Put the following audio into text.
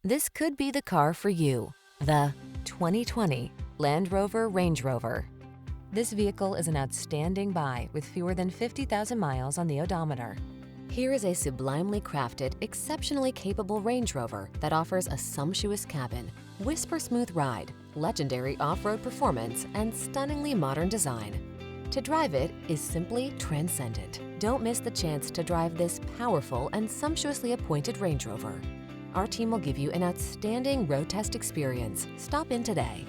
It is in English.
This could be the car for you. The 2020 Land Rover Range Rover. This vehicle is an outstanding buy with fewer than 50,000 miles on the odometer. Here is a sublimely crafted, exceptionally capable Range Rover that offers a sumptuous cabin, whisper-smooth ride, legendary off-road performance, and stunningly modern design. To drive it is simply transcendent. Don't miss the chance to drive this powerful and sumptuously appointed Range Rover. Our team will give you an outstanding road test experience. Stop in today.